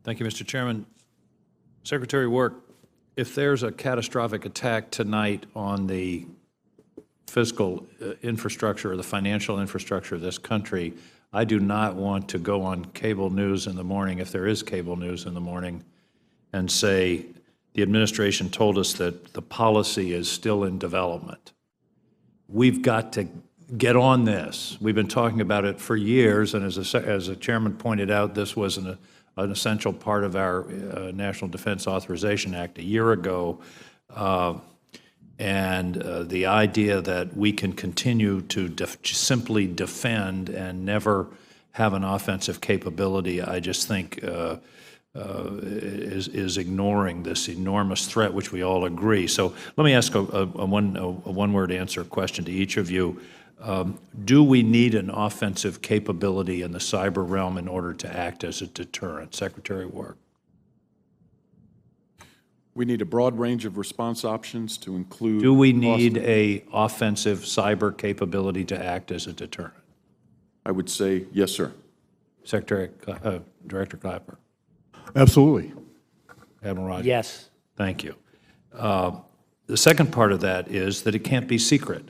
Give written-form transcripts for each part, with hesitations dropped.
Thank you, Mr. Chairman. Secretary Work, if there's a catastrophic attack tonight on the fiscal infrastructure or the financial infrastructure of this country, I do not want to go on cable news in the morning, if there is cable news in the morning, and say the administration told us that the policy is still in development. We've got to get on this. We've been talking about it for years, and as the chairman pointed out, this was an essential part of our National Defense Authorization Act a year ago. The idea that we can continue to simply defend and never have an offensive capability, I just think is ignoring this enormous threat, which we all agree. So let me ask a one-word answer question to each of you. Do we need an offensive capability in the cyber realm in order to act as a deterrent? Secretary Work. We need a broad range of response options to include... Do we need an offensive cyber capability to act as a deterrent? I would say yes, sir. Director Clapper. Absolutely. Admiral Rogers. Yes. Thank you. The second part of that is that it can't be secret.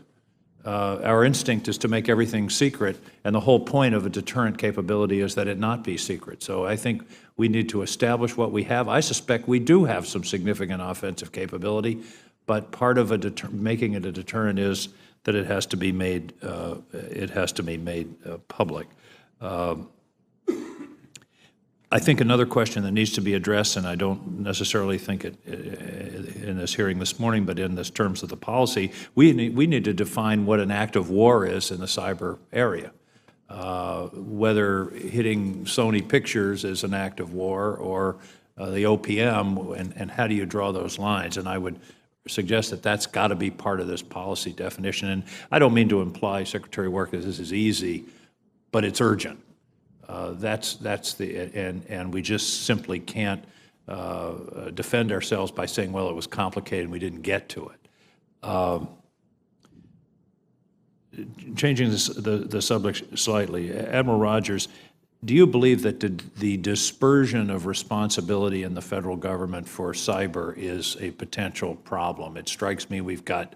Our instinct is to make everything secret, and the whole point of a deterrent capability is that it not be secret. So I think we need to establish what we have. I suspect we do have some significant offensive capability, but part of making it a deterrent is that it has to be made public. I think another question that needs to be addressed, and I don't necessarily think it in this hearing this morning, but in this terms of the policy, we need to define what an act of war is in the cyber area. Whether hitting Sony Pictures is an act of war or the OPM, and how do you draw those lines? And I would suggest that that's got to be part of this policy definition. And I don't mean to imply, Secretary Work, that this is easy, but it's urgent. And we just simply can't defend ourselves by saying, well, it was complicated and we didn't get to it. Changing the subject slightly, Admiral Rogers, do you believe that the dispersion of responsibility in the federal government for cyber is a potential problem? It strikes me we've got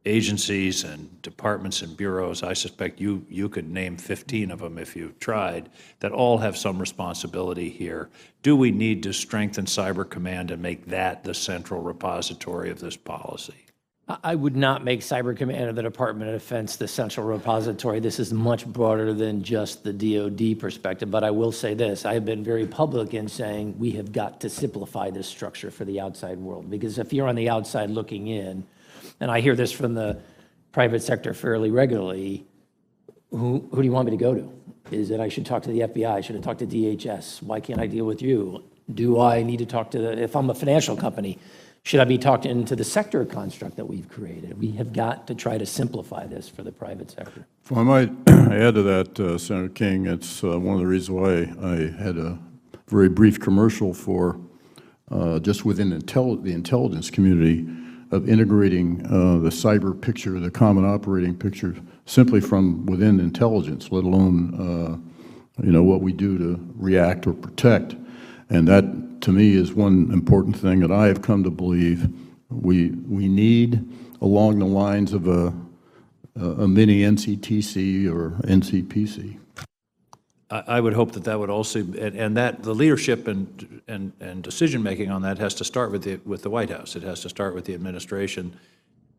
agencies and departments and bureaus, I suspect you could name 15 of them if you tried, that all have some responsibility here. Do we need to strengthen Cyber Command and make that the central repository of this policy? I would not make Cyber Command of the Department of Defense the central repository. This is much broader than just the DoD perspective, but I will say this. I have been very public in saying we have got to simplify this structure for the outside world, because if you're on the outside looking in, and I hear this from the private sector fairly regularly, who do you want me to go to? Is it I should talk to the FBI? I should have talked to DHS? Why can't I deal with you? Do I need to talk to if I'm a financial company, should I be talking to the sector construct that we've created? We have got to try to simplify this for the private sector. If I might add to that, Senator King, it's one of the reasons why I had a very brief commercial for just within the intelligence community of integrating the cyber picture, the common operating picture, simply from within intelligence, let alone what we do to react or protect. And that, to me, is one important thing that I have come to believe we need, along the lines of a mini NCTC or NCPC. I would hope that would also, and that the leadership and decision making on that has to start with the White House. It has to start with the administration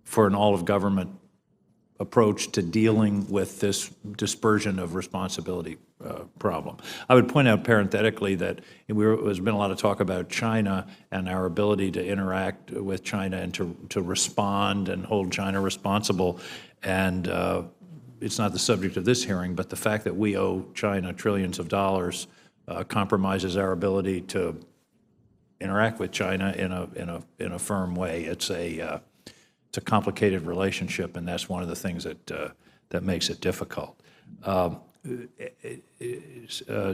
for an all of government approach to dealing with this dispersion of responsibility problem. I would point out parenthetically that there's been a lot of talk about China and our ability to interact with China and to respond and hold China responsible. And it's not the subject of this hearing, but the fact that we owe China trillions of dollars compromises our ability to interact with China in a firm way. It's a complicated relationship, and that's one of the things that makes it difficult.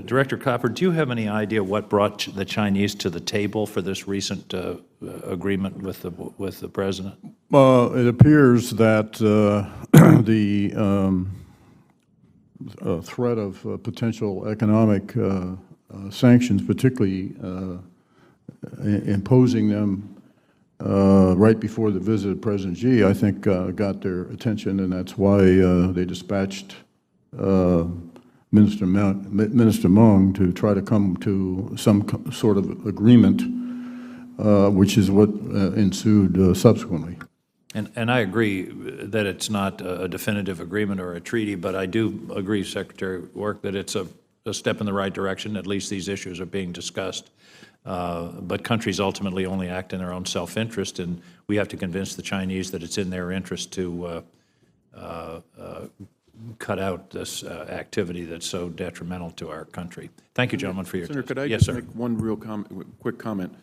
Director Clapper, do you have any idea what brought the Chinese to the table for this recent agreement with the president? It appears that the threat of potential economic sanctions, particularly imposing them right before the visit of President Xi, I think got their attention, and that's why they dispatched Minister Meng to try to come to some sort of agreement, which is what ensued subsequently. And I agree that it's not a definitive agreement or a treaty, but I do agree, Secretary Work, that it's a step in the right direction. At least these issues are being discussed. But countries ultimately only act in their own self-interest, and we have to convince the Chinese that it's in their interest to cut out this activity that's so detrimental to our country. Thank you, gentlemen, for your Senator, could I yes, just sir. make one real quick comment?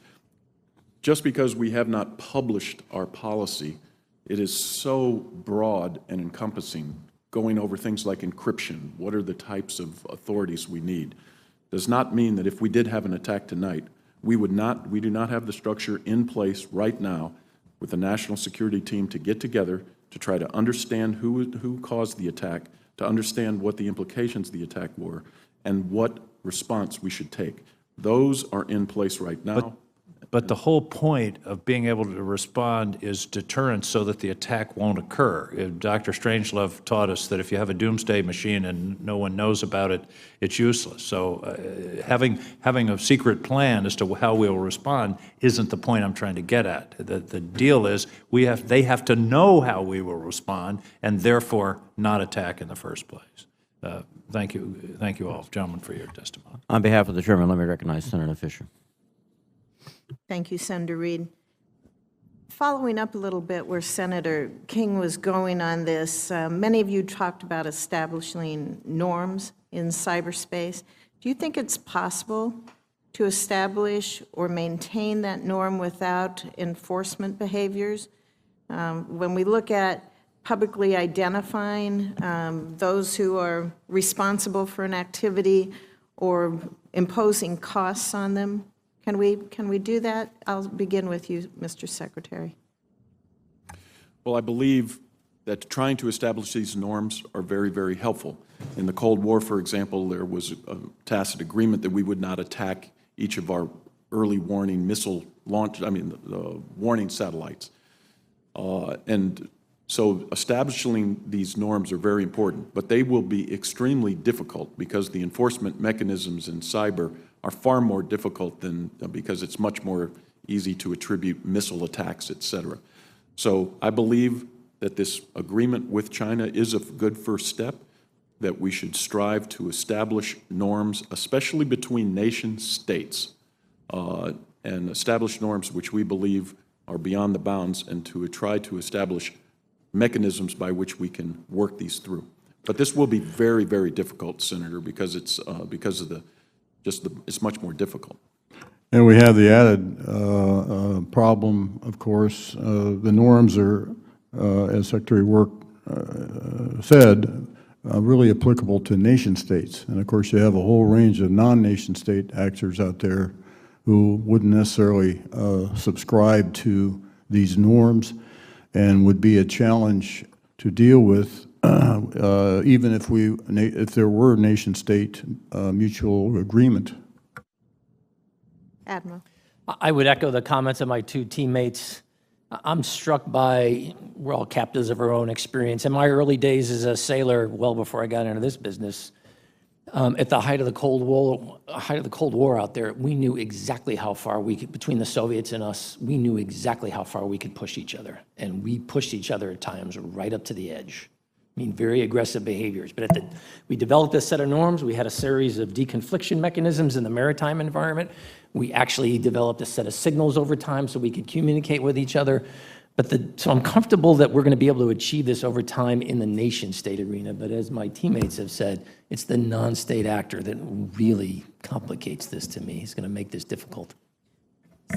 Just because we have not published our policy, it is so broad and encompassing, going over things like encryption, what are the types of authorities we need, does not mean that if we did have an attack tonight, we do not have the structure in place right now with the national security team to get together to try to understand who caused the attack, to understand what the implications of the attack were, and what response we should take. Those are in place right now. But the whole point of being able to respond is deterrence so that the attack won't occur. Dr. Strangelove taught us that if you have a doomsday machine and no one knows about it, it's useless. So having a secret plan as to how we will respond isn't the point I'm trying to get at. The deal is they have to know how we will respond and therefore not attack in the first place. Thank you all, gentlemen, for your testimony. On behalf of the chairman, let me recognize Senator Fisher. Thank you, Senator Reed. Following up a little bit where Senator King was going on this, many of you talked about establishing norms in cyberspace. Do you think it's possible to establish or maintain that norm without enforcement behaviors? When we look at publicly identifying those who are responsible for an activity or imposing costs on them, can we do that? I'll begin with you, Mr. Secretary. Well, I believe that trying to establish these norms are very, very helpful. In the Cold War, for example, there was a tacit agreement that we would not attack each of our early warning missile launch, the warning satellites. And so establishing these norms are very important, but they will be extremely difficult because the enforcement mechanisms in cyber are far more difficult because it's much more easy to attribute missile attacks, et cetera. So I believe that this agreement with China is a good first step, that we should strive to establish norms, especially between nation states, and establish norms which we believe are beyond the bounds, and to try to establish mechanisms by which we can work these through. But this will be very, very difficult, Senator, because it's it's much more difficult. And we have the added problem, of course. The norms are, as Secretary Work said, really applicable to nation states. And of course, you have a whole range of non-nation state actors out there who wouldn't necessarily subscribe to these norms and would be a challenge to deal with, even if there were nation-state mutual agreement. Admiral. I would echo the comments of my two teammates. I'm struck by, we're all captives of our own experience. In my early days as a sailor, well before I got into this business, at the height of the Cold War out there, we knew exactly how far we could, between the Soviets and us, we knew exactly how far we could push each other. And we pushed each other at times right up to the edge. I mean, very aggressive behaviors. But we developed a set of norms. We had a series of deconfliction mechanisms in the maritime environment. We actually developed a set of signals over time so we could communicate with each other. So I'm comfortable that we're going to be able to achieve this over time in the nation-state arena. But as my teammates have said, it's the non-state actor that really complicates this to me. It's going to make this difficult.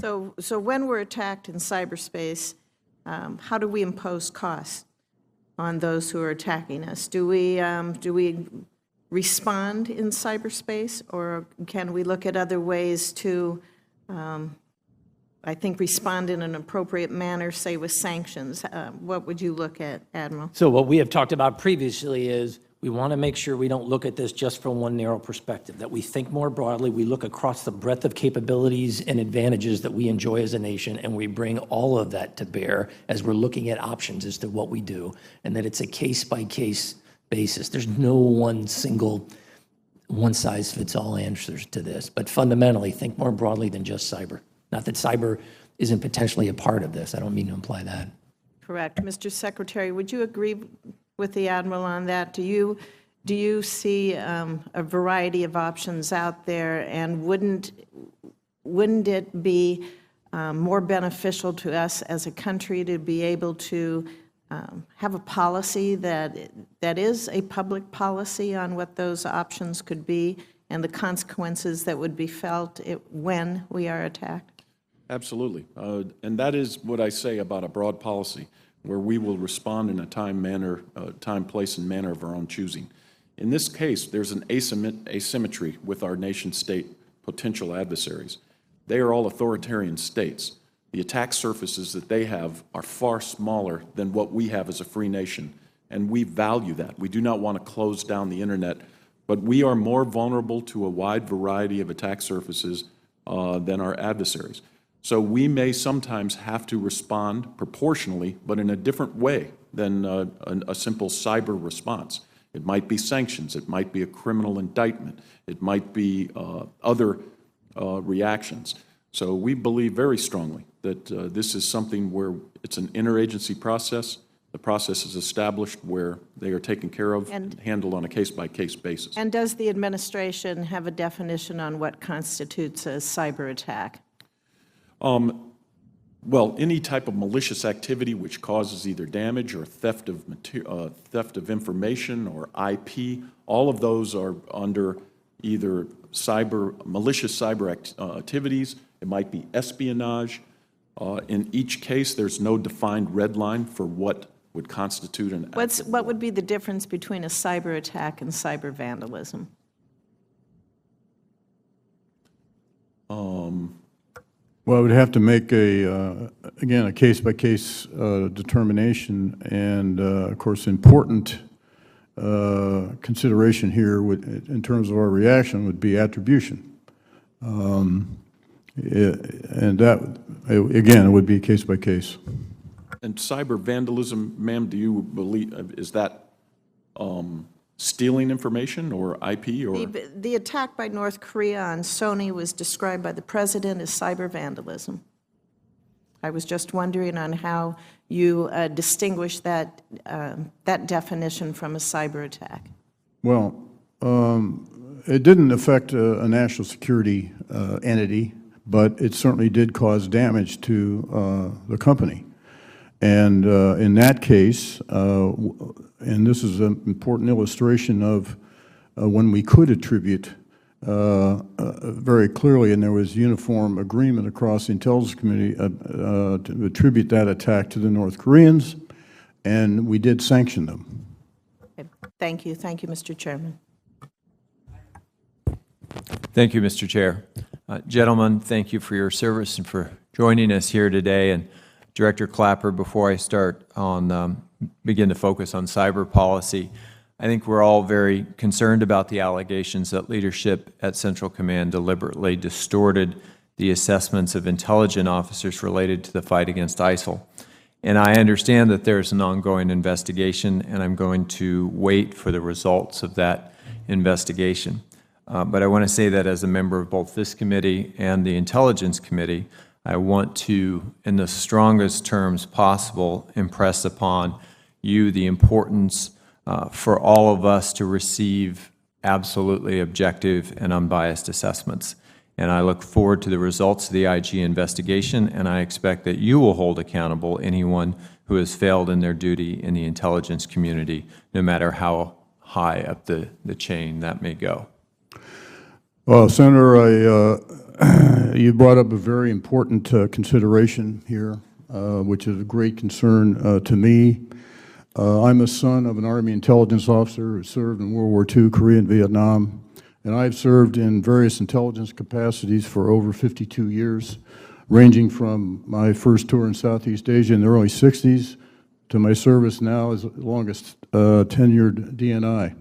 So when we're attacked in cyberspace, how do we impose costs on those who are attacking us? Do we respond in cyberspace, or can we look at other ways to, I think, respond in an appropriate manner, say with sanctions? What would you look at, Admiral? So what we have talked about previously is We want to make sure we don't look at this just from one narrow perspective, that we think more broadly, we look across the breadth of capabilities and advantages that we enjoy as a nation, and we bring all of that to bear as we're looking at options as to what we do, and that it's a case-by-case basis. There's no one-size-fits-all answers to this, but fundamentally, think more broadly than just cyber. Not that cyber isn't potentially a part of this. I don't mean to imply that. Correct. Mr. Secretary, would you agree with the Admiral on that? Do you see a variety of options out there, and wouldn't it be more beneficial to us as a country to be able to have a policy that is a public policy on what those options could be and the consequences that would be felt when we are attacked? Absolutely. And that is what I say about a broad policy, where we will respond in a time, place, and manner of our own choosing. In this case, there's an asymmetry with our nation-state potential adversaries. They are all authoritarian states. The attack surfaces that they have are far smaller than what we have as a free nation, and we value that. We do not want to close down the internet, but we are more vulnerable to a wide variety of attack surfaces than our adversaries. So we may sometimes have to respond proportionally, but in a different way than a simple cyber response. It might be sanctions, it might be a criminal indictment, it might be other reactions. So we believe very strongly that this is something where it's an interagency process. The process is established where they are taken care of and handled on a case-by-case basis. And does the administration have a definition on what constitutes a cyber attack? Well, any type of malicious activity which causes either damage or theft of information or IP, all of those are under either malicious cyber activities. It might be espionage. In each case, there's no defined red line for what would constitute an act. What would be the difference between a cyber attack and cyber vandalism? Well, I would have to make again, a case-by-case determination, and of course, important consideration here in terms of our reaction would be attribution. And that, again, it would be case-by-case. And cyber vandalism, ma'am, do you believe, is that stealing information or IP? Or The attack by North Korea on Sony was described by the president as cyber vandalism. I was just wondering on how you distinguish that definition from a cyber attack. Well, it didn't affect a national security entity, but it certainly did cause damage to the company. And in that case, and this is an important illustration of when we could attribute very clearly, and there was uniform agreement across the intelligence community to attribute that attack to the North Koreans, and we did sanction them. Okay. Thank you. Thank you, Mr. Chairman. Thank you, Mr. Chair. Gentlemen, thank you for your service and for joining us here today. And Director Clapper, before I start on begin to focus on cyber policy, I think we're all very concerned about the allegations that leadership at Central Command deliberately distorted the assessments of intelligence officers related to the fight against ISIL. And I understand that there's an ongoing investigation, and I'm going to wait for the results of that investigation. But I want to say that as a member of both this committee and the Intelligence Committee, I want to, in the strongest terms possible, impress upon you the importance for all of us to receive absolutely objective and unbiased assessments. And I look forward to the results of the IG investigation, and I expect that you will hold accountable anyone who has failed in their duty in the intelligence community, no matter how high up the chain that may go. Well, Senator, you brought up a very important consideration here, which is a great concern to me. I'm a son of an Army intelligence officer who served in World War II, Korea, and Vietnam, and I've served in various intelligence capacities for over 52 years, ranging from my first tour in Southeast Asia in the early 60s to my service now as the longest tenured DNI.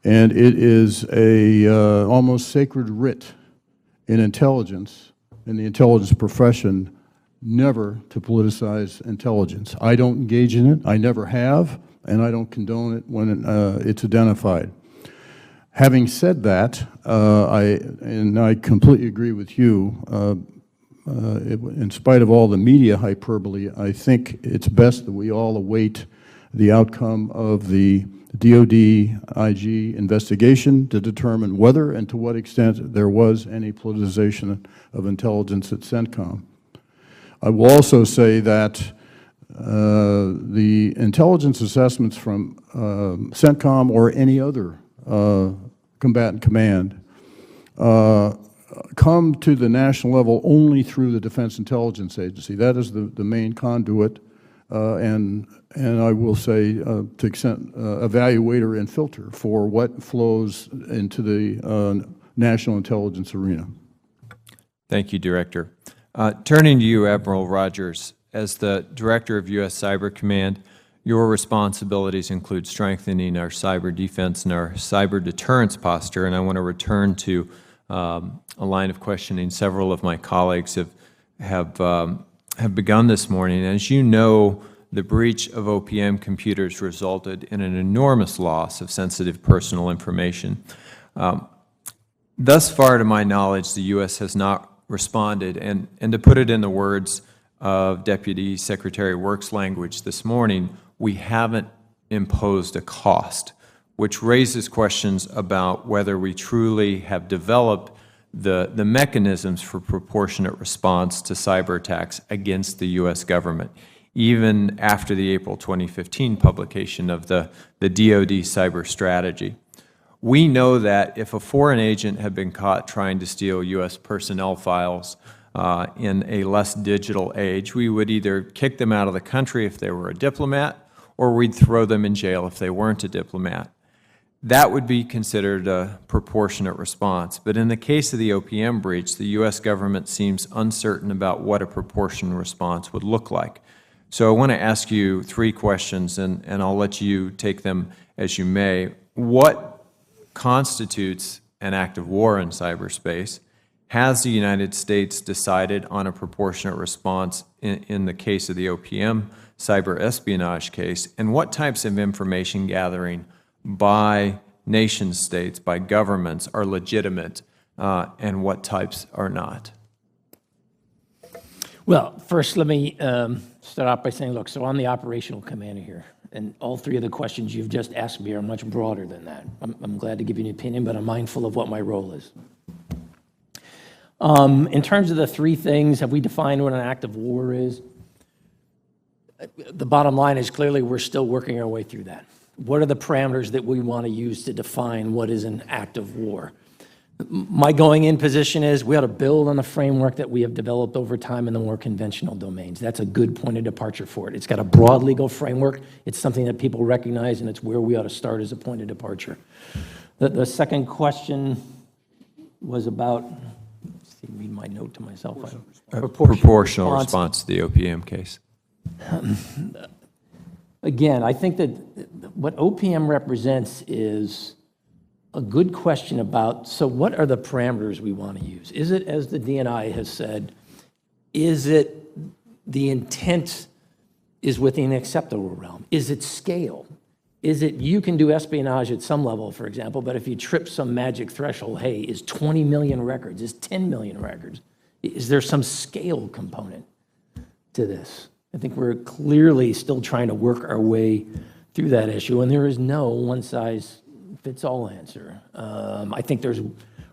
And it is a almost sacred writ in intelligence, in the intelligence profession, never to politicize intelligence. I don't engage in it, I never have, and I don't condone it when it's identified. Having said that, I completely agree with you. In spite of all the media hyperbole, I think it's best that we all await the outcome of the DOD IG investigation to determine whether and to what extent there was any politicization of intelligence at CENTCOM. I will also say that the intelligence assessments from CENTCOM or any other combatant command come to the national level only through the Defense Intelligence Agency. That is the main conduit, and I will say to extent evaluator and filter for what flows into the national intelligence arena. Thank you, Director. Turning to you, Admiral Rogers, as the Director of U.S. Cyber Command, your responsibilities include strengthening our cyber defense and our cyber deterrence posture, and I want to return to a line of questioning several of my colleagues have begun this morning. As you know, the breach of OPM computers resulted in an enormous loss of sensitive personal information. Thus far, to my knowledge, the U.S. has not responded, and to put it in the words of Deputy Secretary Work's language this morning, we haven't imposed a cost, which raises questions about whether we truly have developed the mechanisms for proportionate response to cyber attacks against the U.S. government, even after the April 2015 publication of the DoD cyber strategy. We know that if a foreign agent had been caught trying to steal U.S. personnel files in a less digital age, we would either kick them out of the country if they were a diplomat, or we'd throw them in jail if they weren't a diplomat. That would be considered a proportionate response. But in the case of the OPM breach, the U.S. government seems uncertain about what a proportionate response would look like. So I want to ask you three questions, and I'll let you take them as you may. What constitutes an act of war in cyberspace? Has the United States decided on a proportionate response in the case of the OPM cyber espionage case? And what types of information gathering by nation states, by governments, are legitimate, and what types are not? Well, first, let me start off by saying, look, so I'm the operational commander here, and all three of the questions you've just asked me are much broader than that. I'm glad to give you an opinion, but I'm mindful of what my role is. In terms of the three things, have we defined what an act of war is? The bottom line is clearly we're still working our way through that. What are the parameters that we want to use to define what is an act of war? My going in position is we ought to build on the framework that we have developed over time in the more conventional domains. That's a good point of departure for it. It's got a broad legal framework. It's something that people recognize, and it's where we ought to start as a point of departure. The second question was about, let's see, read my note to myself. Proportional response to the OPM case. Again, I think that what OPM represents is a good question about, so what are the parameters we want to use? Is it, as the DNI has said, is it the intent is within an acceptable realm? Is it scale? Is it you can do espionage at some level, for example, but if you trip some magic threshold, hey, is 20 million records, is 10 million records? Is there some scale component to this? I think we're clearly still trying to work our way through that issue, and there is no one-size-fits-all answer. I think there's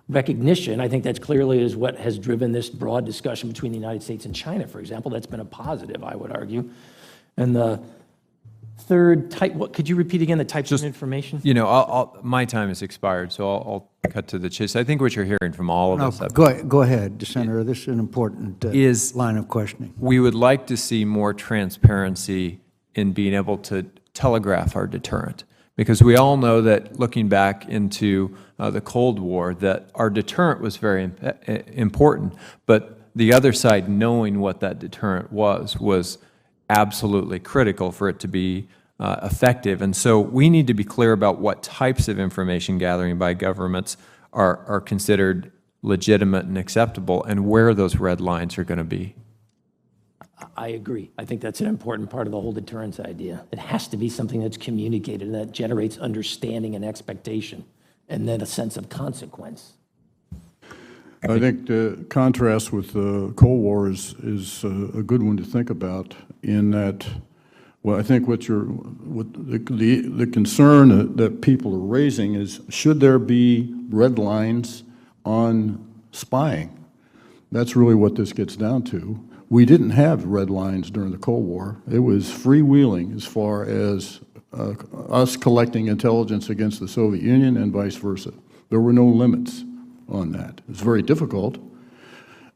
recognition. I think that's clearly is what has driven this broad discussion between the United States and China, for example. That's been a positive, I would argue. And the third type, what could you repeat again, the types of information? You know, my time has expired, so I'll cut to the chase. I think what you're hearing from all of us Go ahead, Senator. This is an important line of questioning. We would like to see more transparency in being able to telegraph our deterrent, because we all know that looking back into the Cold War, that our deterrent was very important, but the other side knowing what that deterrent was absolutely critical for it to be effective. And so we need to be clear about what types of information gathering by governments are considered legitimate and acceptable, and where those red lines are going to be. I agree. I think that's an important part of the whole deterrence idea. It has to be something that's communicated and that generates understanding and expectation, and then a sense of consequence. I think the contrast with the Cold War is a good one to think about in that, well, I think what the concern that people are raising is, should there be red lines on spying? That's really what this gets down to. We didn't have red lines during the Cold War. It was freewheeling as far as us collecting intelligence against the Soviet Union and vice versa. There were no limits on that. It was very difficult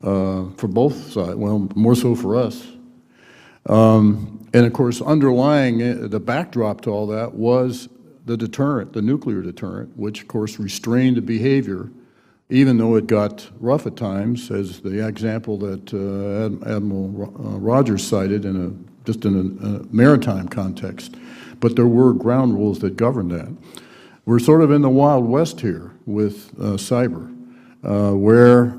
for both sides, well, more so for us. And of course, underlying the backdrop to all that was the deterrent, the nuclear deterrent, which of course restrained the behavior, even though it got rough at times, as the example that Admiral Rogers cited just in a maritime context. But there were ground rules that governed that. We're sort of in the Wild West here with cyber, where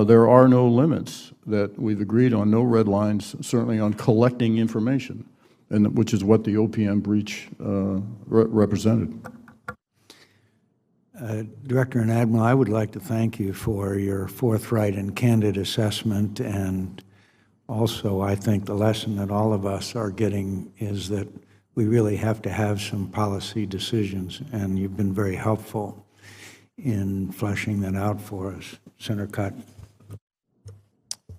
there are no limits, that we've agreed on, no red lines, certainly on collecting information, and which is what the OPM breach represented. Director and Admiral, I would like to thank you for your forthright and candid assessment, and also I think the lesson that all of us are getting is that we really have to have some policy decisions, and you've been very helpful in fleshing that out for us. Senator Cutt.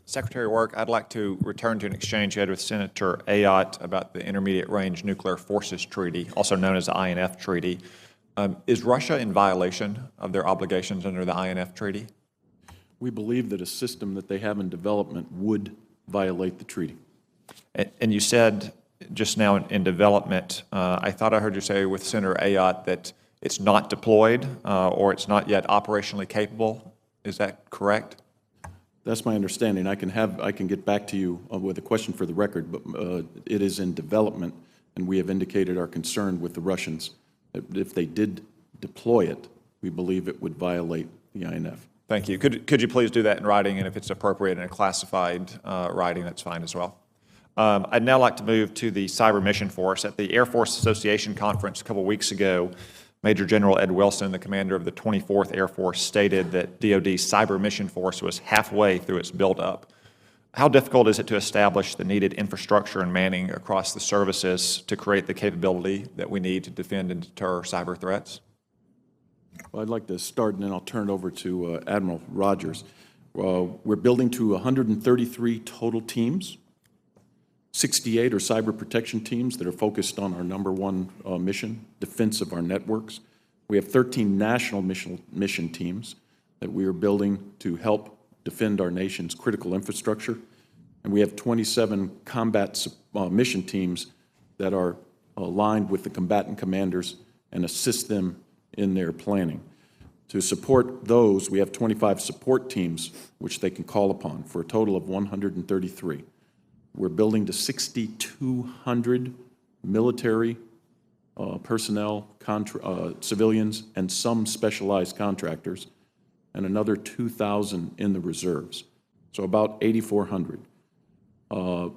Secretary Work, I'd like to return to an exchange you had with Senator Ayotte about the Intermediate Range Nuclear Forces Treaty, also known as the INF Treaty. Is Russia in violation of their obligations under the INF Treaty? We believe that a system that they have in development would violate the treaty. And you said just now in development, I thought I heard you say with Senator Ayotte that it's not deployed or it's not yet operationally capable. Is that correct? That's my understanding. I can get back to you with a question for the record, but it is in development, and we have indicated our concern with the Russians. If they did deploy it, we believe it would violate the INF. Thank you. Could you please do that in writing, and if it's appropriate in a classified writing, that's fine as well. I'd now like to move to the Cyber Mission Force. At the Air Force Association conference a couple weeks ago, Major General Ed Wilson, the commander of the 24th Air Force, stated that DoD's Cyber Mission Force was halfway through its buildup. How difficult is it to establish the needed infrastructure and manning across the services to create the capability that we need to defend and deter cyber threats? Well, I'd like to start, and then I'll turn it over to Admiral Rogers. We're building to 133 total teams. 68 are cyber protection teams that are focused on our #1 mission, defense of our networks. We have 13 national mission teams that we are building to help defend our nation's critical infrastructure. And we have 27 combat mission teams that are aligned with the combatant commanders and assist them in their planning. To support those, we have 25 support teams which they can call upon for a total of 133. We're building to 6,200 military personnel, civilians, and some specialized contractors, and another 2,000 in the reserves, so about 8,400.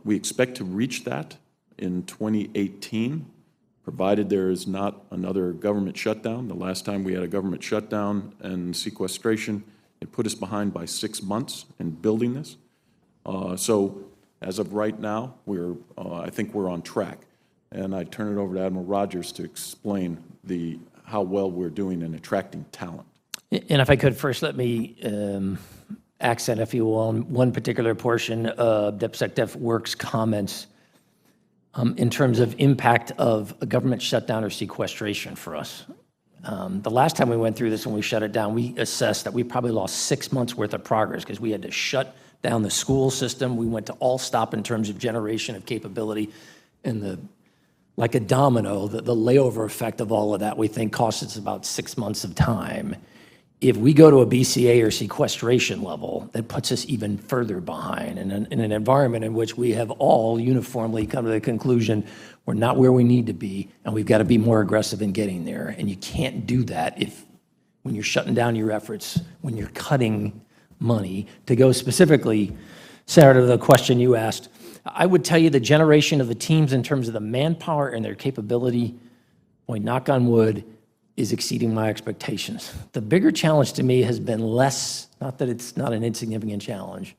We expect to reach that in 2018, provided there is not another government shutdown. The last time we had a government shutdown and sequestration, it put us behind by 6 months in building this. So as of right now, I think we're on track. And I turn it over to Admiral Rogers to explain how well we're doing in attracting talent. And if I could first, let me accent, if you will, on one particular portion of DepSecDef Work's comments in terms of impact of a government shutdown or sequestration for us. The last time we went through this when we shut it down, we assessed that we probably lost 6 months worth of progress because we had to shut down the school system. We went to all stop in terms of generation of capability, and like a domino, the layover effect of all of that we think cost us about 6 months of time. If we go to a BCA or sequestration level, that puts us even further behind in an environment in which we have all uniformly come to the conclusion we're not where we need to be, and we've got to be more aggressive in getting there. And you can't do that when you're shutting down your efforts, when you're cutting money. To go specifically, Senator, to the question you asked, I would tell you the generation of the teams in terms of the manpower and their capability, boy, knock on wood, is exceeding my expectations. The bigger challenge to me has been less, not that it's not an insignificant challenge,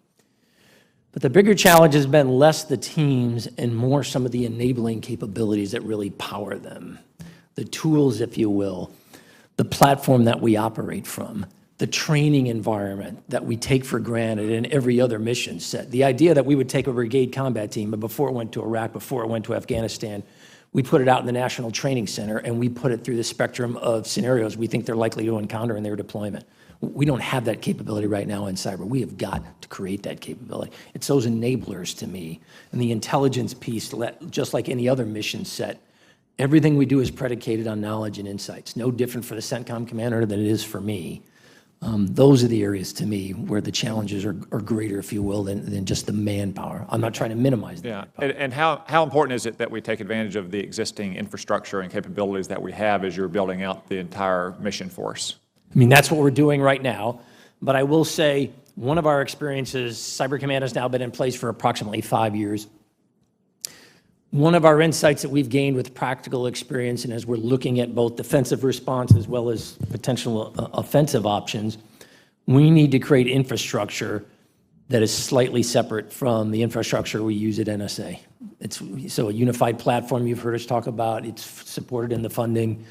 but the bigger challenge has been less the teams and more some of the enabling capabilities that really power them. The tools, if you will, the platform that we operate from, the training environment that we take for granted in every other mission set. The idea that we would take a brigade combat team, but before it went to Iraq, before it went to Afghanistan, we put it out in the National Training Center, and we put it through the spectrum of scenarios we think they're likely to encounter in their deployment. We don't have that capability right now in cyber. We have got to create that capability. It's those enablers to me. And the intelligence piece, just like any other mission set, everything we do is predicated on knowledge and insights. No different for the CENTCOM commander than it is for me. Those are the areas to me where the challenges are greater, if you will, than just the manpower. I'm not trying to minimize that. Yeah, and how important is it that we take advantage of the existing infrastructure and capabilities that we have as you're building out the entire mission force? I mean, that's what we're doing right now. But I will say one of our experiences, Cyber Command has now been in place for approximately 5 years. One of our insights that we've gained with practical experience, and as we're looking at both defensive response as well as potential offensive options, we need to create infrastructure that is slightly separate from the infrastructure we use at NSA. So a unified platform you've heard us talk about, it's supported in the funding.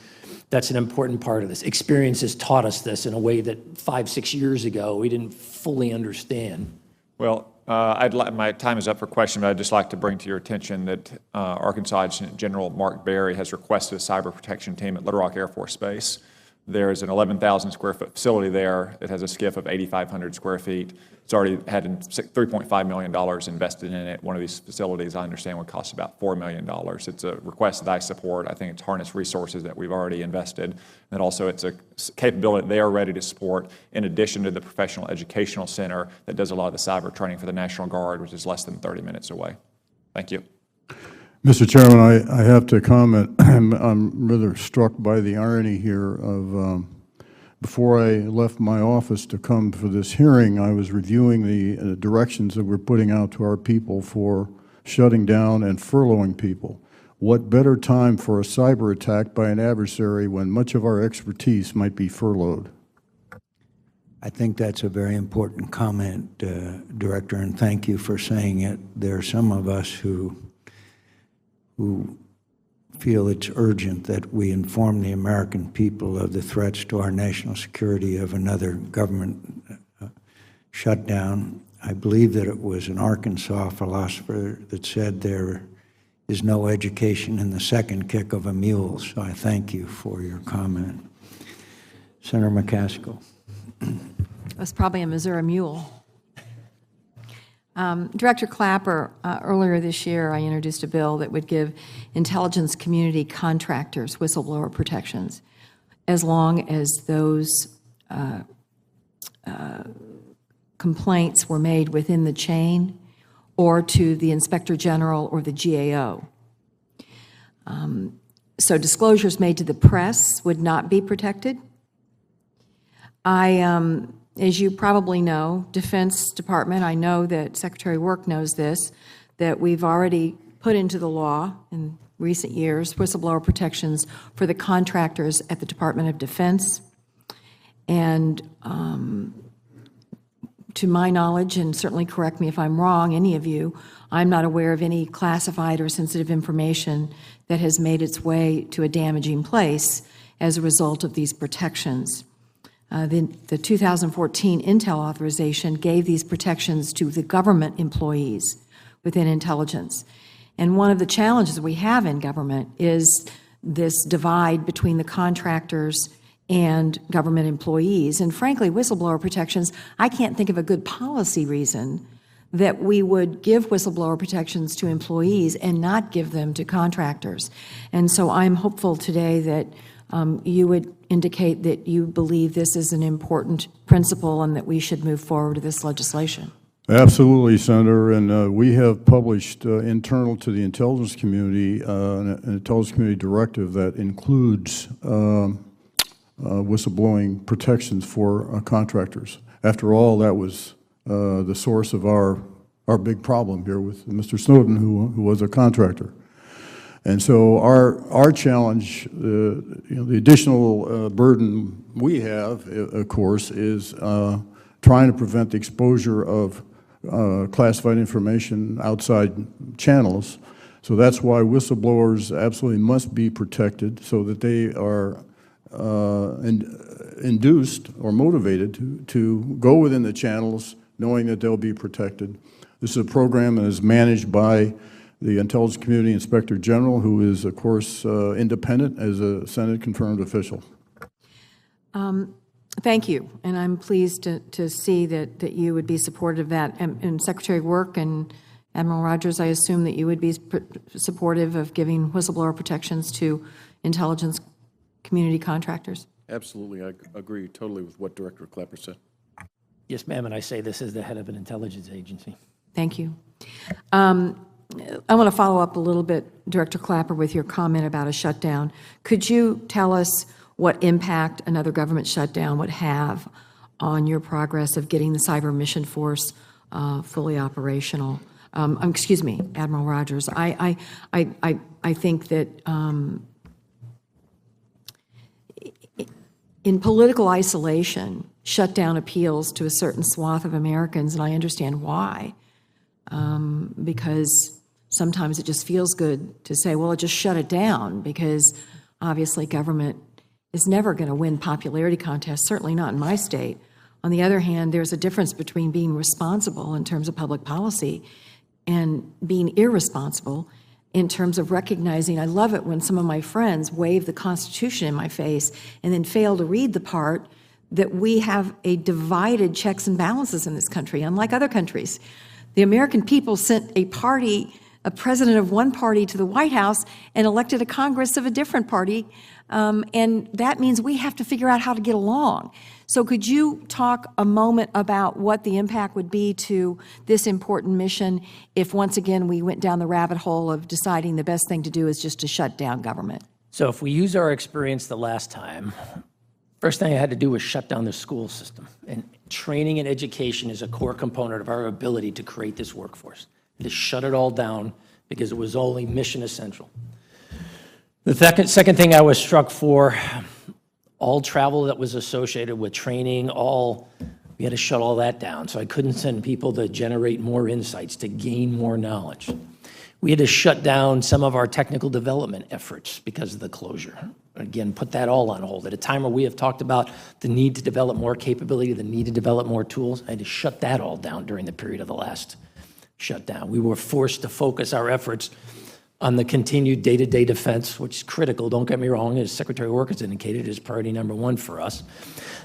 That's an important part of this. Experience has taught us this in a way that 5, 6 years ago we didn't fully understand. Well, my time is up for questions, but I'd just like to bring to your attention that Arkansas Adjutant General Mark Berry has requested a cyber protection team at Little Rock Air Force Base. There's an 11,000 square foot facility there. It has a SCIF of 8,500 square feet. It's already had $3.5 million invested in it. One of these facilities, I understand, would cost about $4 million. It's a request that I support. I think it's harnessed resources that we've already invested. And also it's a capability they are ready to support in addition to the professional educational center that does a lot of the cyber training for the National Guard, which is less than 30 minutes away. Thank you. Mr. Chairman, I have to comment. I'm rather struck by the irony here of before I left my office to come for this hearing, I was reviewing the directions that we're putting out to our people for shutting down and furloughing people. What better time for a cyber attack by an adversary when much of our expertise might be furloughed? I think that's a very important comment, Director, and thank you for saying it. There are some of us who feel it's urgent that we inform the American people of the threats to our national security of another government shutdown. I believe that it was an Arkansas philosopher that said there is no education in the second kick of a mule, so I thank you for your comment. Senator McCaskill. That's probably a Missouri mule. Director Clapper, earlier this year, I introduced a bill that would give intelligence community contractors whistleblower protections as long as those complaints were made within the chain or to the Inspector General or the GAO. So disclosures made to the press would not be protected. As you probably know, Defense Department, I know that Secretary Work knows this, that we've already put into the law in recent years whistleblower protections for the contractors at the Department of Defense. And to my knowledge, and certainly correct me if I'm wrong, any of you, I'm not aware of any classified or sensitive information that has made its way to a damaging place as a result of these protections. The 2014 Intel authorization gave these protections to the government employees within intelligence. And one of the challenges we have in government is this divide between the contractors and government employees. And frankly, whistleblower protections, I can't think of a good policy reason that we would give whistleblower protections to employees and not give them to contractors. And so I'm hopeful today that you would indicate that you believe this is an important principle and that we should move forward with this legislation. Absolutely, Senator, and we have published internal to the intelligence community an intelligence community directive that includes whistleblowing protections for contractors. After all, that was the source of our big problem here with Mr. Snowden, who was a contractor. And so our challenge, the additional burden we have, of course, is trying to prevent the exposure of classified information outside channels. So that's why whistleblowers absolutely must be protected so that they are induced or motivated to go within the channels knowing that they'll be protected. This is a program that is managed by the Intelligence Community Inspector General, who is, of course, independent as a Senate-confirmed official. Thank you, and I'm pleased to see that you would be supportive of that. And Secretary of Work and Admiral Rogers, I assume that you would be supportive of giving whistleblower protections to intelligence community contractors? Absolutely, I agree totally with what Director Clapper said. Yes, ma'am, and I say this as the head of an intelligence agency. Thank you. I want to follow up a little bit, Director Clapper, with your comment about a shutdown. Could you tell us what impact another government shutdown would have on your progress of getting the Cyber Mission Force fully operational? Excuse me, Admiral Rogers. I think that in political isolation, shutdown appeals to a certain swath of Americans, and I understand why. Because sometimes it just feels good to say, well, just shut it down, because obviously government is never going to win popularity contests, certainly not in my state. On the other hand, there's a difference between being responsible in terms of public policy and being irresponsible in terms of recognizing. I love it when some of my friends wave the Constitution in my face and then fail to read the part that we have a divided checks and balances in this country, unlike other countries. The American people sent a president of one party to the White House and elected a Congress of a different party, and that means we have to figure out how to get along. So could you talk a moment about what the impact would be to this important mission if, once again, we went down the rabbit hole of deciding the best thing to do is just to shut down government? So if we use our experience the last time, first thing I had to do was shut down the school system. And training and education is a core component of our ability to create this workforce. To shut it all down because it was only mission essential. The second thing I was struck for, all travel that was associated with training, we had to shut all that down. So I couldn't send people to generate more insights, to gain more knowledge. We had to shut down some of our technical development efforts because of the closure. Again, put that all on hold. At a time where we have talked about the need to develop more capability, the need to develop more tools, I had to shut that all down during the period of the last shutdown. We were forced to focus our efforts on the continued day-to-day defense, which is critical, don't get me wrong, as Secretary of Work has indicated, is priority number one for us.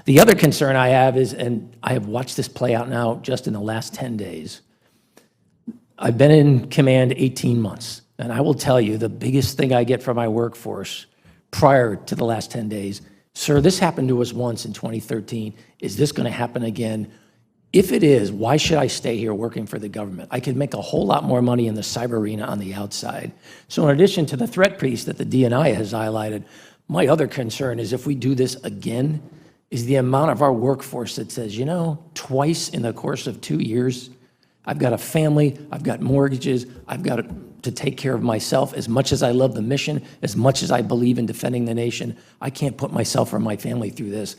The other concern I have is, and I have watched this play out now just in the last 10 days, I've been in command 18 months, and I will tell you the biggest thing I get from my workforce prior to the last 10 days, sir, this happened to us once in 2013. Is this going to happen again? If it is, why should I stay here working for the government? I could make a whole lot more money in the cyber arena on the outside. So in addition to the threat piece that the DNI has highlighted, my other concern is if we do this again, is the amount of our workforce that says, you know, twice in the course of 2 years, I've got a family, I've got mortgages, I've got to take care of myself. As much as I love the mission, as much as I believe in defending the nation, I can't put myself or my family through this.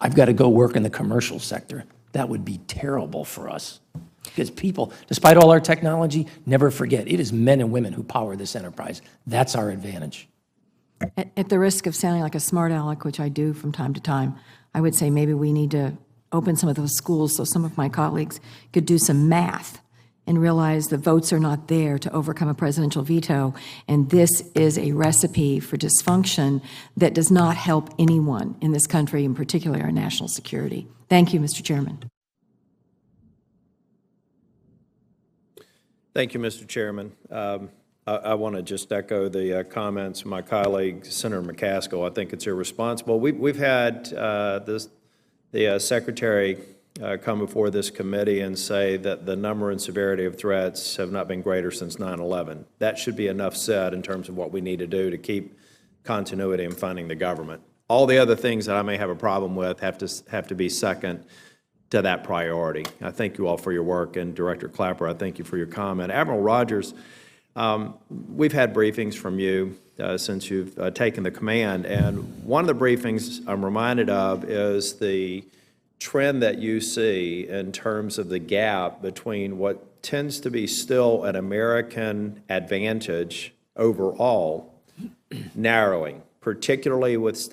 I've got to go work in the commercial sector. That would be terrible for us. Because people, despite all our technology, never forget, it is men and women who power this enterprise. That's our advantage. At the risk of sounding like a smart aleck, which I do from time to time, I would say maybe we need to open some of those schools so some of my colleagues could do some math and realize the votes are not there to overcome a presidential veto. And this is a recipe for dysfunction that does not help anyone in this country, in particular our national security. Thank you, Mr. Chairman. Thank you, Mr. Chairman. I want to just echo the comments of my colleague, Senator McCaskill. I think it's irresponsible. We've had the Secretary come before this committee and say that the number and severity of threats have not been greater since 9/11. That should be enough said in terms of what we need to do to keep continuity in funding the government. All the other things that I may have a problem with have to be second to that priority. I thank you all for your work, and Director Clapper, I thank you for your comment. Admiral Rogers, we've had briefings from you since you've taken the command, and one of the briefings I'm reminded of is the trend that you see in terms of the gap between what tends to be still an American advantage overall narrowing, particularly with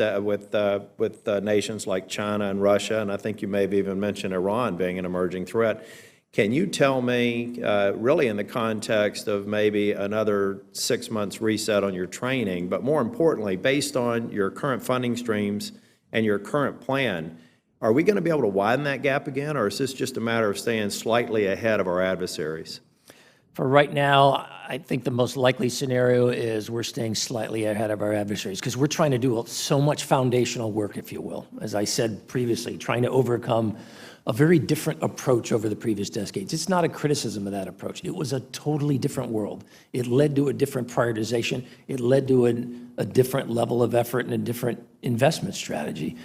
nations like China and Russia, and I think you may have even mentioned Iran being an emerging threat. Can you tell me, really in the context of maybe another 6 months reset on your training, but more importantly, based on your current funding streams and your current plan, are we going to be able to widen that gap again, or is this just a matter of staying slightly ahead of our adversaries? For right now, I think the most likely scenario is we're staying slightly ahead of our adversaries because we're trying to do so much foundational work, if you will. As I said previously, trying to overcome a very different approach over the previous decades. It's not a criticism of that approach. It was a totally different world. It led to a different prioritization. It led to a different level of effort and a different investment strategy.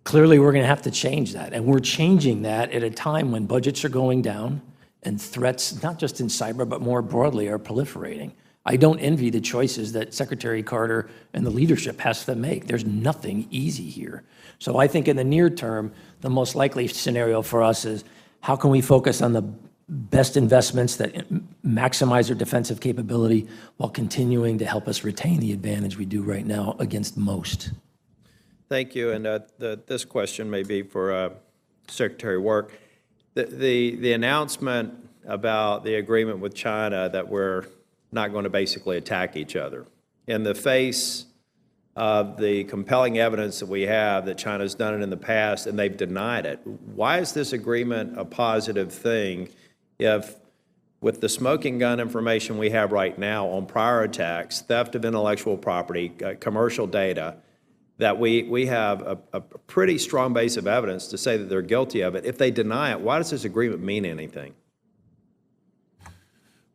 Clearly, we're going to have to change that. And we're changing that at a time when budgets are going down and threats, not just in cyber, but more broadly, are proliferating. I don't envy the choices that Secretary Carter and the leadership has to make. There's nothing easy here. So I think in the near term, the most likely scenario for us is how can we focus on the best investments that maximize our defensive capability while continuing to help us retain the advantage we do right now against most. Thank you, and this question may be for Secretary Work. The announcement about the agreement with China that we're not going to basically attack each other. In the face of the compelling evidence that we have that China's done it in the past and they've denied it, why is this agreement a positive thing if, with the smoking gun information we have right now on prior attacks, theft of intellectual property, commercial data, that we have a pretty strong base of evidence to say that they're guilty of it? If they deny it, why does this agreement mean anything?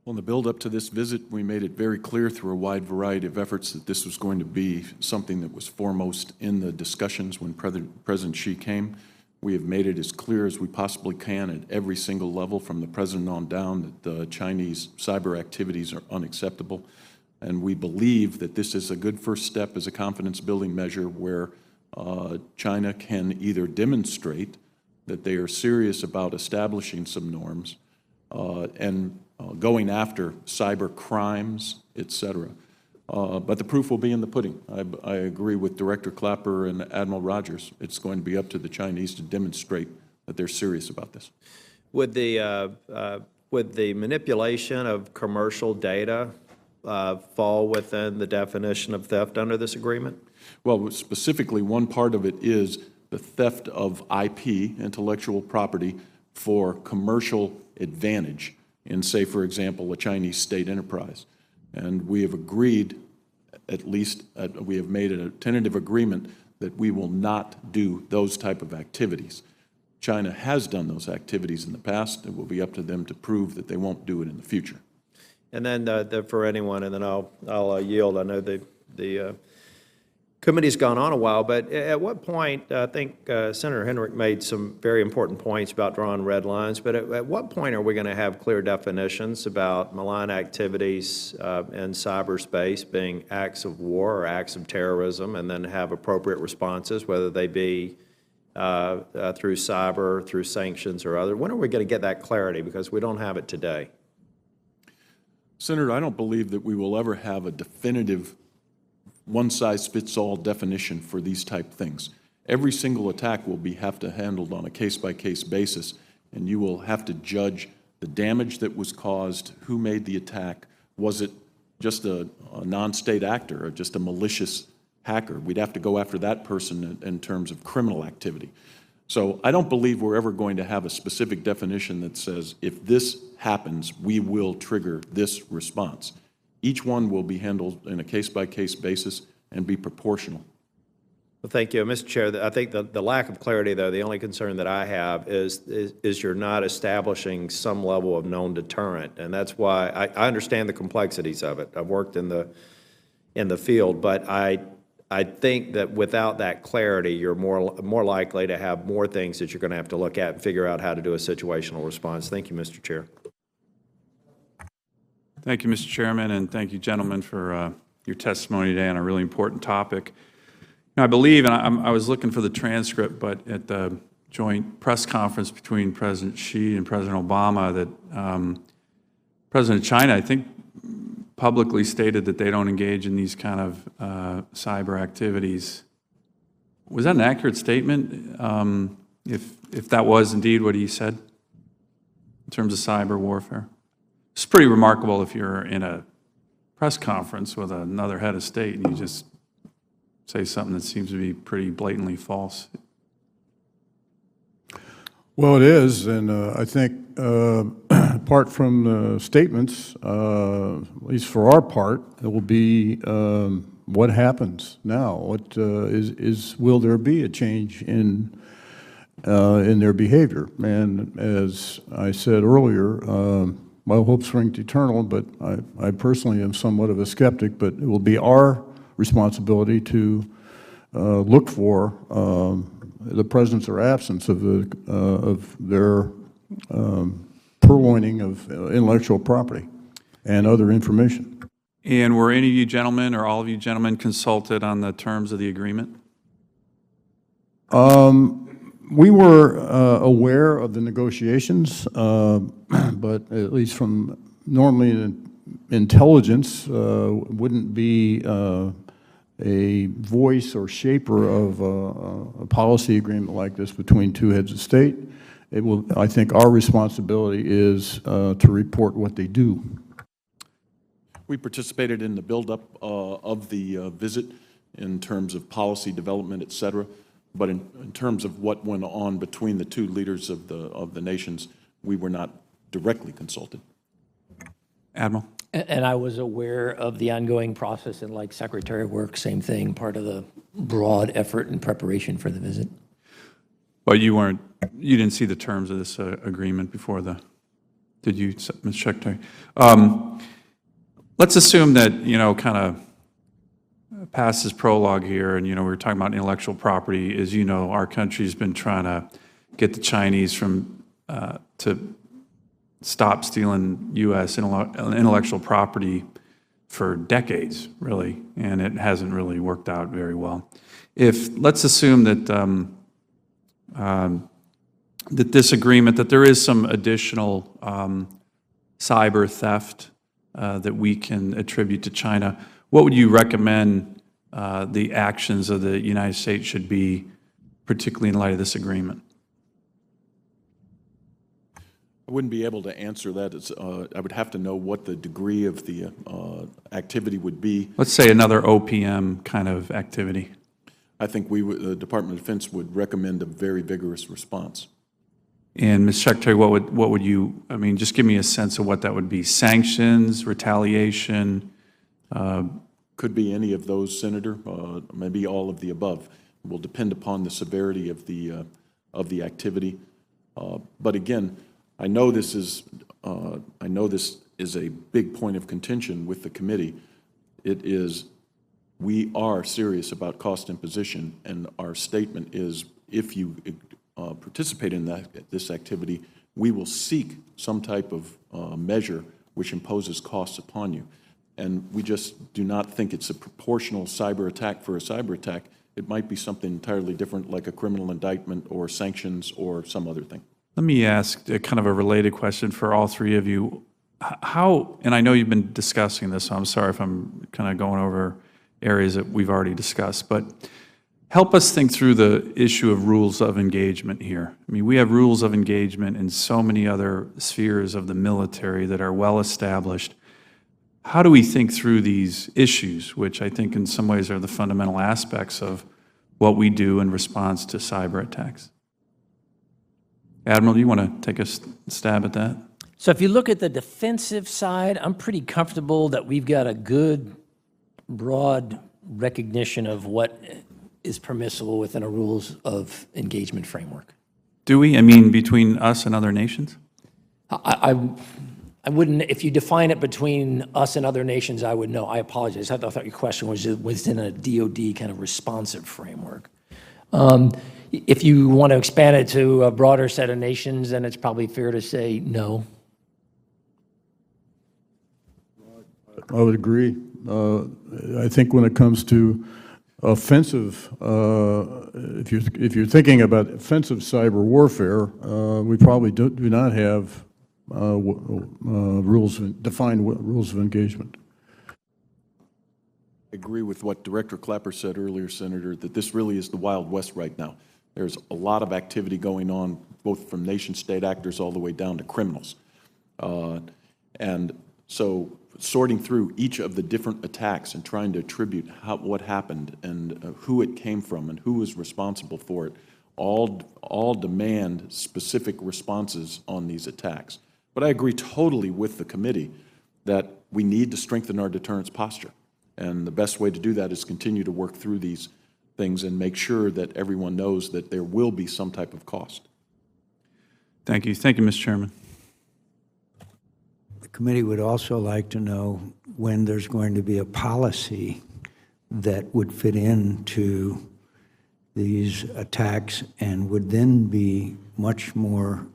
Well, in the build-up to this visit, we made it very clear through a wide variety of efforts that this was going to be something that was foremost in the discussions when President Xi came. We have made it as clear as we possibly can at every single level, from the president on down, that the Chinese cyber activities are unacceptable. And we believe that this is a good first step as a confidence-building measure where China can either demonstrate that they are serious about establishing some norms and going after cyber crimes, et cetera. But the proof will be in the pudding. I agree with Director Clapper and Admiral Rogers. It's going to be up to the Chinese to demonstrate that they're serious about this. Would the manipulation of commercial data fall within the definition of theft under this agreement? Well, specifically, one part of it is the theft of IP, intellectual property, for commercial advantage in, say, for example, a Chinese state enterprise. And we have agreed, at least we have made a tentative agreement that we will not do those type of activities. China has done those activities in the past. It will be up to them to prove that they won't do it in the future. And then for anyone, and then I'll yield. I know the committee's gone on a while, but at what point, I think Senator Henrich made some very important points about drawing red lines, but at what point are we going to have clear definitions about malign activities in cyberspace being acts of war or acts of terrorism, and then have appropriate responses, whether they be through cyber, through sanctions, or other? When are we going to get that clarity? Because we don't have it today. Senator, I don't believe that we will ever have a definitive one-size-fits-all definition for these type things. Every single attack will have to handled on a case-by-case basis, and you will have to judge the damage that was caused, who made the attack. Was it just a non-state actor or just a malicious hacker? We'd have to go after that person in terms of criminal activity. So I don't believe we're ever going to have a specific definition that says, if this happens, we will trigger this response. Each one will be handled in a case-by-case basis and be proportional. Well, thank you. Mr. Chair, I think the lack of clarity, though, the only concern that I have is you're not establishing some level of known deterrent. And that's why I understand the complexities of it. I've worked in the field, but I think that without that clarity, you're more likely to have more things that you're going to have to look at and figure out how to do a situational response. Thank you, Mr. Chair. Thank you, Mr. Chairman, and thank you, gentlemen, for your testimony today on a really important topic. Now, I believe, and I was looking for the transcript, but at the joint press conference between President Xi and President Obama, that President China, I think, publicly stated that they don't engage in these kind of cyber activities. Was that an accurate statement, if that was indeed what he said, in terms of cyber warfare? It's pretty remarkable if you're in a press conference with another head of state and you just say something that seems to be pretty blatantly false. Well, it is, and I think apart from the statements, at least for our part, it will be what happens now. What will there be a change in their behavior? And as I said earlier, my hopes ring eternal, but I personally am somewhat of a skeptic, but it will be our responsibility to look for the presence or absence of their purloining of intellectual property and other information. And were any of you gentlemen or all of you gentlemen consulted on the terms of the agreement? We were aware of the negotiations, but at least from normally intelligence wouldn't be a voice or shaper of a policy agreement like this between two heads of state. It will, I think our responsibility is to report what they do. We participated in the buildup of the visit in terms of policy development, et cetera. But in terms of what went on between the two leaders of the nations, we were not directly consulted. Admiral? And I was aware of the ongoing process, and like Secretary of Work, same thing, part of the broad effort and preparation for the visit. But you didn't see the terms of this agreement before did you, Mr. Secretary? Let's assume that, kind of past this prologue here, and, we were talking about intellectual property. As you know, our country's been trying to get the Chinese to stop stealing U.S. intellectual property for decades, really, and it hasn't really worked out very well. Let's assume that that this agreement, that there is some additional cyber theft that we can attribute to China, what would you recommend the actions of the United States should be, particularly in light of this agreement? I wouldn't be able to answer that. I would have to know what the degree of the activity would be. Let's say another OPM kind of activity. I think the Department of Defense would recommend a very vigorous response. And, Mr. Secretary, what would you, just give me a sense of what that would be. Sanctions, retaliation? Could be any of those, Senator, maybe all of the above. It will depend upon the severity of the activity. But again, I know this is a big point of contention with the committee. We are serious about cost imposition, and our statement is, if you participate in this activity, we will seek some type of measure which imposes costs upon you. And we just do not think it's a proportional cyber attack for a cyber attack. It might be something entirely different, like a criminal indictment or sanctions or some other thing. Let me ask a kind of a related question for all three of you. And I know you've been discussing this, so I'm sorry if I'm kind of going over areas that we've already discussed, but help us think through the issue of rules of engagement here. We have rules of engagement in so many other spheres of the military that are well established. How do we think through these issues, which I think in some ways are the fundamental aspects of what we do in response to cyber attacks? Admiral, do you want to take a stab at that? So if you look at the defensive side, I'm pretty comfortable that we've got a good, broad recognition of what is permissible within a rules of engagement framework. Do we? I mean, between us and other nations? I wouldn't, if you define it between us and other nations, I would know. I apologize. I thought your question was within a DoD kind of responsive framework. If you want to expand it to a broader set of nations, then it's probably fair to say no. I would agree. I think when it comes to offensive, if you're thinking about offensive cyber warfare, we probably do not have defined rules of engagement. I agree with what Director Clapper said earlier, Senator, that this really is the Wild West right now. There's a lot of activity going on, both from nation-state actors all the way down to criminals. And so sorting through each of the different attacks and trying to attribute what happened and who it came from and who was responsible for it, all demand specific responses on these attacks. But I agree totally with the committee that we need to strengthen our deterrence posture. And the best way to do that is continue to work through these things and make sure that everyone knows that there will be some type of cost. Thank you. Thank you, Mr. Chairman. The committee would also like to know when there's going to be a policy that would fit into these attacks and would then be much more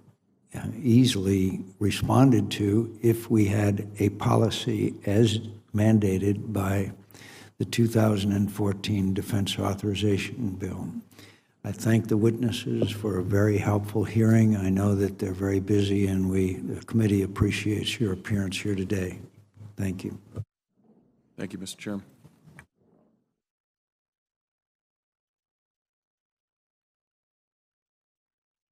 easily responded to if we had a policy as mandated by the 2014 Defense Authorization Bill. I thank the witnesses for a very helpful hearing. I know that they're very busy, and the committee appreciates your appearance here today. Thank you. Thank you, Mr. Chairman.